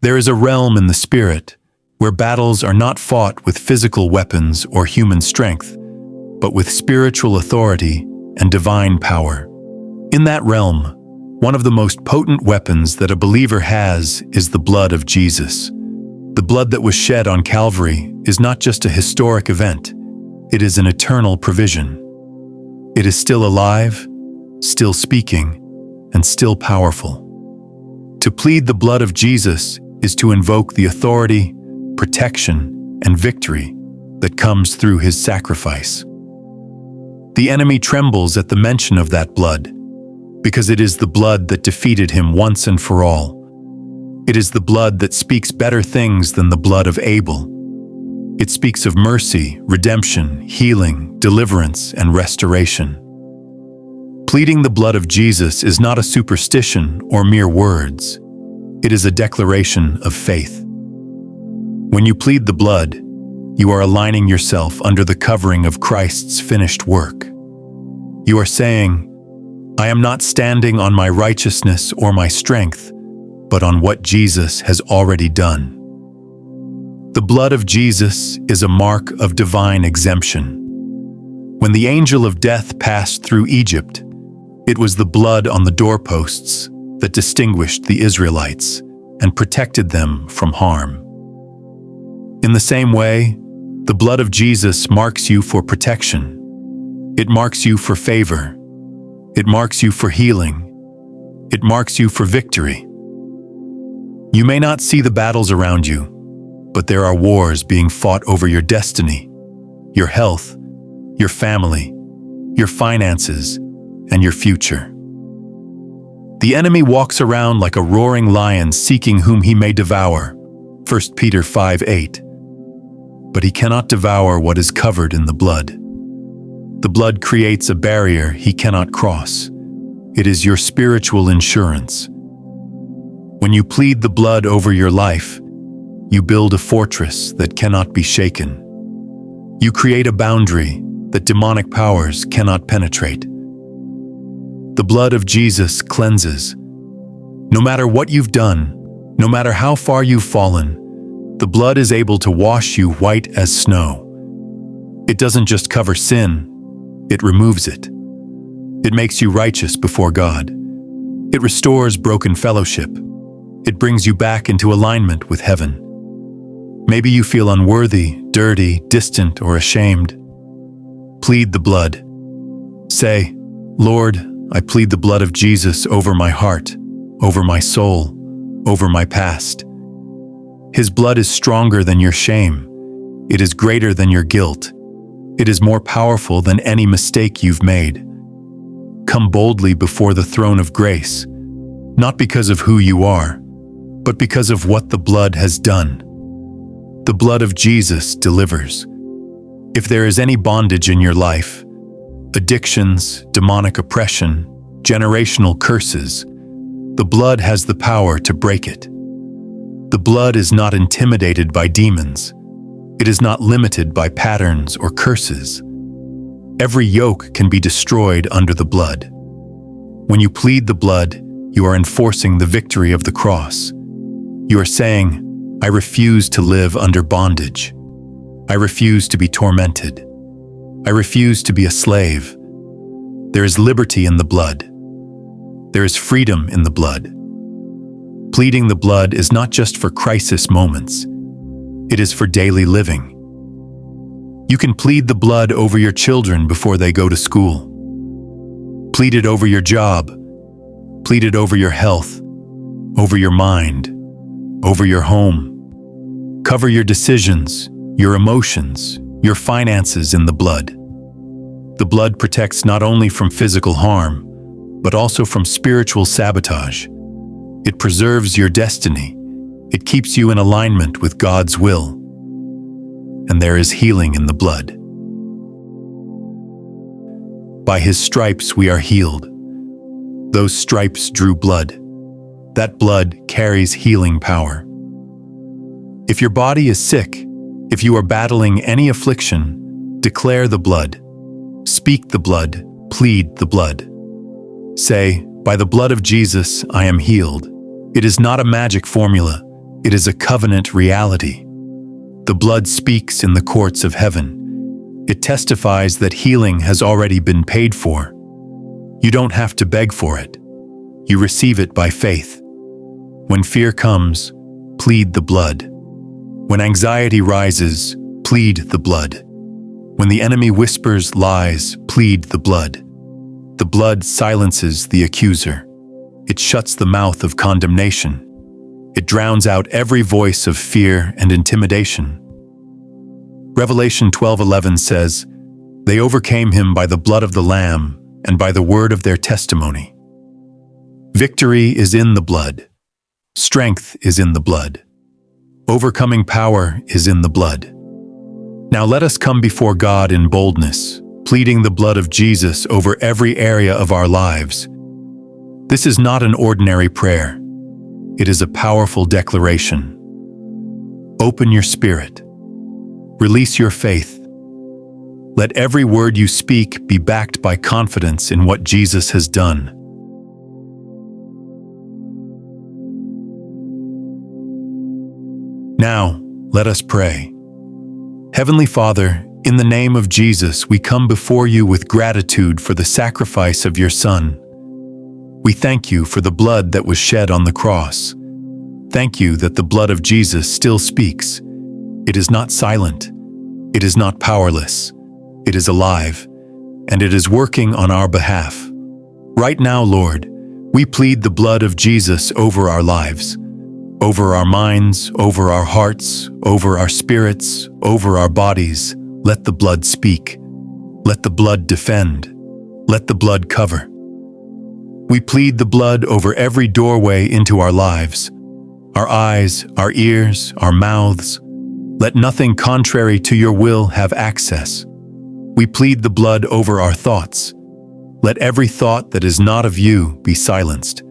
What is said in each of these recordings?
There is a realm in the spirit where battles are not fought with physical weapons or human strength, but with spiritual authority and divine power. In that realm, one of the most potent weapons that a believer has is the blood of Jesus. The blood that was shed on Calvary is not just a historic event, it is an eternal provision. It is still alive, still speaking, and still powerful. To plead the blood of Jesus is to invoke the authority, protection, and victory that comes through his sacrifice. The enemy trembles at the mention of that blood, because it is the blood that defeated him once and for all. It is the blood that speaks better things than the blood of Abel. It speaks of mercy, redemption, healing, deliverance, and restoration. Pleading the blood of Jesus is not a superstition or mere words. It is a declaration of faith. When you plead the blood, you are aligning yourself under the covering of Christ's finished work. You are saying, I am not standing on my righteousness or my strength, but on what Jesus has already done. The blood of Jesus is a mark of divine exemption. When the angel of death passed through Egypt, it was the blood on the doorposts that distinguished the Israelites and protected them from harm. In the same way, the blood of Jesus marks you for protection. It marks you for favor. It marks you for healing. It marks you for victory. You may not see the battles around you, but there are wars being fought over your destiny, your health, your family, your finances, and your future. The enemy walks around like a roaring lion seeking whom he may devour, 1 Peter 5:8. But he cannot devour what is covered in the blood. The blood creates a barrier he cannot cross. It is your spiritual insurance. When you plead the blood over your life, you build a fortress that cannot be shaken. You create a boundary that demonic powers cannot penetrate. The blood of Jesus cleanses. No matter what you've done, no matter how far you've fallen, the blood is able to wash you white as snow. It doesn't just cover sin, it removes it. It makes you righteous before God. It restores broken fellowship. It brings you back into alignment with heaven. Maybe you feel unworthy, dirty, distant, or ashamed. Plead the blood. Say, Lord, I plead the blood of Jesus over my heart, over my soul, over my past. His blood is stronger than your shame. It is greater than your guilt. It is more powerful than any mistake you've made. Come boldly before the throne of grace, not because of who you are, but because of what the blood has done. The blood of Jesus delivers. If there is any bondage in your life, addictions, demonic oppression, generational curses, the blood has the power to break it. The blood is not intimidated by demons. It is not limited by patterns or curses. Every yoke can be destroyed under the blood. When you plead the blood, you are enforcing the victory of the cross. You are saying, I refuse to live under bondage. I refuse to be tormented. I refuse to be a slave. There is liberty in the blood. There is freedom in the blood. Pleading the blood is not just for crisis moments. It is for daily living. You can plead the blood over your children before they go to school. Plead it over your job. Plead it over your health, over your mind, over your home. Cover your decisions, your emotions, your finances in the blood. The blood protects not only from physical harm, but also from spiritual sabotage. It preserves your destiny. It keeps you in alignment with God's will. And there is healing in the blood. By his stripes we are healed. Those stripes drew blood. That blood carries healing power. If your body is sick, if you are battling any affliction, declare the blood. Speak the blood. Plead the blood. Say, by the blood of Jesus, I am healed. It is not a magic formula. It is a covenant reality. The blood speaks in the courts of heaven. It testifies that healing has already been paid for. You don't have to beg for it. You receive it by faith. When fear comes, plead the blood. When anxiety rises, plead the blood. When the enemy whispers lies, plead the blood. The blood silences the accuser. It shuts the mouth of condemnation. It drowns out every voice of fear and intimidation. Revelation 12:11 says, "They overcame him by the blood of the Lamb and by the word of their testimony." Victory is in the blood. Strength is in the blood. Overcoming power is in the blood. Now let us come before God in boldness, pleading the blood of Jesus over every area of our lives. This is not an ordinary prayer. It is a powerful declaration. Open your spirit. Release your faith. Let every word you speak be backed by confidence in what Jesus has done. Now, let us pray. Heavenly Father, in the name of Jesus, we come before you with gratitude for the sacrifice of your Son. We thank you for the blood that was shed on the cross. Thank you that the blood of Jesus still speaks. It is not silent. It is not powerless. It is alive, and it is working on our behalf. Right now, Lord, we plead the blood of Jesus over our lives, over our minds, over our hearts, over our spirits, over our bodies. Let the blood speak. Let the blood defend. Let the blood cover. We plead the blood over every doorway into our lives, our eyes, our ears, our mouths. Let nothing contrary to your will have access. We plead the blood over our thoughts. Let every thought that is not of you be silenced.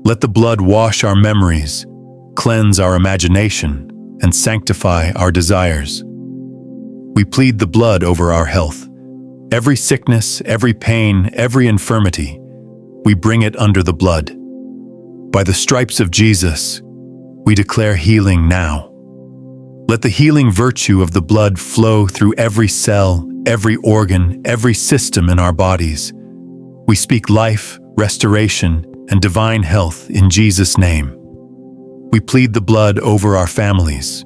Let the blood wash our memories, cleanse our imagination, and sanctify our desires. We plead the blood over our health. Every sickness, every pain, every infirmity, we bring it under the blood. By the stripes of Jesus, we declare healing now. Let the healing virtue of the blood flow through every cell, every organ, every system in our bodies. We speak life, restoration, and divine health in Jesus' name. We plead the blood over our families,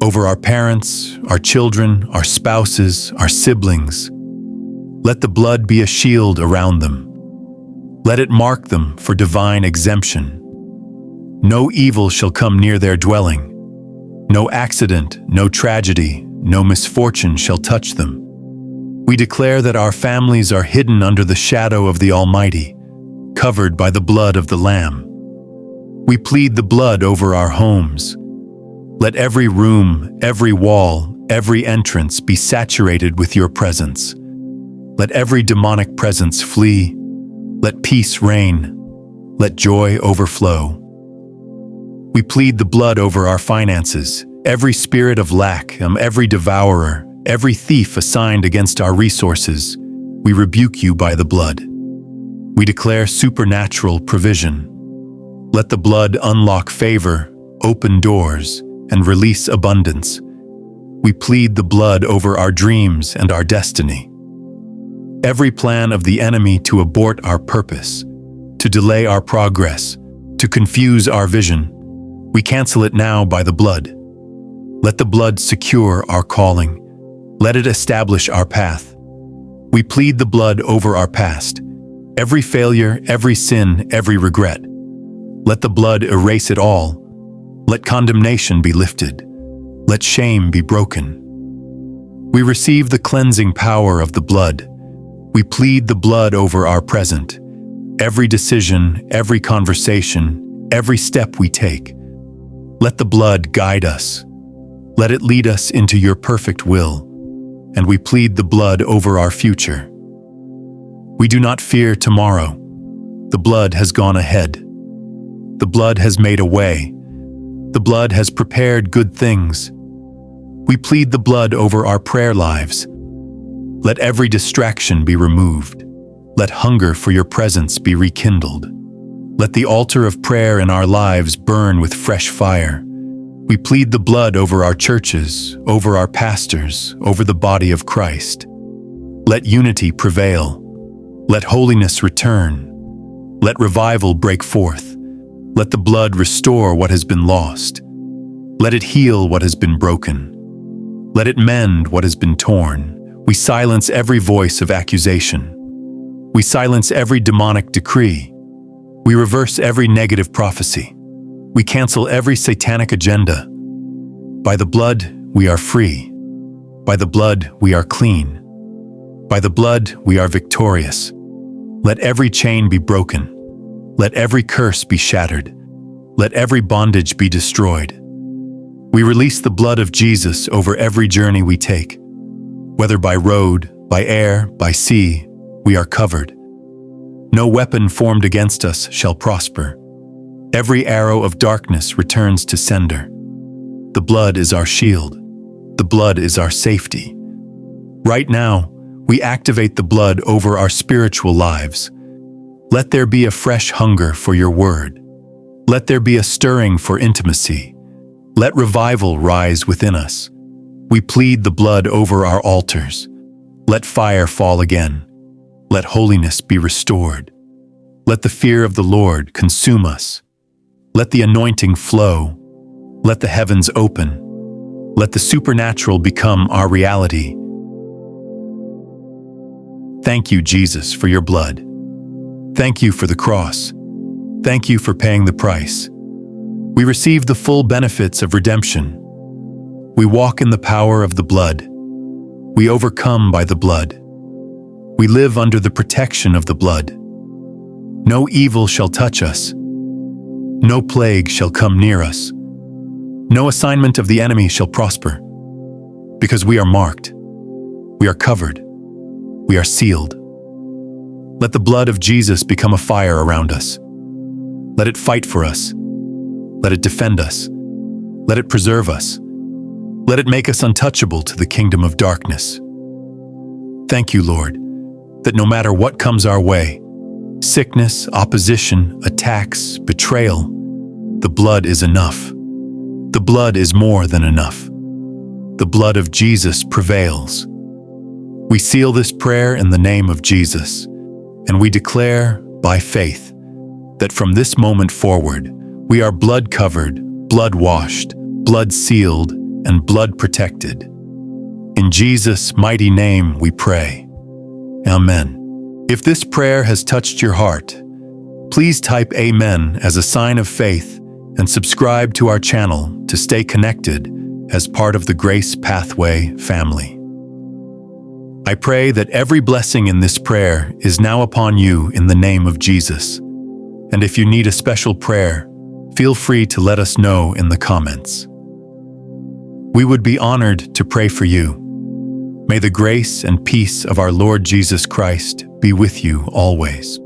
over our parents, our children, our spouses, our siblings. Let the blood be a shield around them. Let it mark them for divine exemption. No evil shall come near their dwelling. No accident, no tragedy, no misfortune shall touch them. We declare that our families are hidden under the shadow of the Almighty, covered by the blood of the Lamb. We plead the blood over our homes. Let every room, every wall, every entrance be saturated with your presence. Let every demonic presence flee. Let peace reign. Let joy overflow. We plead the blood over our finances, every spirit of lack, every devourer, every thief assigned against our resources. We rebuke you by the blood. We declare supernatural provision. Let the blood unlock favor, open doors, and release abundance. We plead the blood over our dreams and our destiny. Every plan of the enemy to abort our purpose, to delay our progress, to confuse our vision, we cancel it now by the blood. Let the blood secure our calling. Let it establish our path. We plead the blood over our past, every failure, every sin, every regret. Let the blood erase it all. Let condemnation be lifted. Let shame be broken. We receive the cleansing power of the blood. We plead the blood over our present, every decision, every conversation, every step we take. Let the blood guide us. Let it lead us into your perfect will, and we plead the blood over our future. We do not fear tomorrow. The blood has gone ahead. The blood has made a way. The blood has prepared good things. We plead the blood over our prayer lives. Let every distraction be removed. Let hunger for your presence be rekindled. Let the altar of prayer in our lives burn with fresh fire. We plead the blood over our churches, over our pastors, over the body of Christ. Let unity prevail. Let holiness return. Let revival break forth. Let the blood restore what has been lost. Let it heal what has been broken. Let it mend what has been torn. We silence every voice of accusation. We silence every demonic decree. We reverse every negative prophecy. We cancel every satanic agenda. By the blood, we are free. By the blood, we are clean. By the blood, we are victorious. Let every chain be broken. Let every curse be shattered. Let every bondage be destroyed. We release the blood of Jesus over every journey we take. Whether by road, by air, by sea, we are covered. No weapon formed against us shall prosper. Every arrow of darkness returns to sender. The blood is our shield. The blood is our safety. Right now, we activate the blood over our spiritual lives. Let there be a fresh hunger for your word. Let there be a stirring for intimacy. Let revival rise within us. We plead the blood over our altars. Let fire fall again. Let holiness be restored. Let the fear of the Lord consume us. Let the anointing flow. Let the heavens open. Let the supernatural become our reality. Thank you, Jesus, for your blood. Thank you for the cross. Thank you for paying the price. We receive the full benefits of redemption. We walk in the power of the blood. We overcome by the blood. We live under the protection of the blood. No evil shall touch us. No plague shall come near us. No assignment of the enemy shall prosper. Because we are marked. We are covered. We are sealed. Let the blood of Jesus become a fire around us. Let it fight for us. Let it defend us. Let it preserve us. Let it make us untouchable to the kingdom of darkness. Thank you, Lord, that no matter what comes our way, sickness, opposition, attacks, betrayal, the blood is enough. The blood is more than enough. The blood of Jesus prevails. We seal this prayer in the name of Jesus, and we declare, by faith, that from this moment forward, we are blood-covered, blood-washed, blood-sealed, and blood-protected. In Jesus' mighty name we pray. Amen. If this prayer has touched your heart, please type Amen as a sign of faith and subscribe to our channel to stay connected as part of the Grace Pathway family. I pray that every blessing in this prayer is now upon you in the name of Jesus. And if you need a special prayer, feel free to let us know in the comments. We would be honored to pray for you. May the grace and peace of our Lord Jesus Christ be with you always.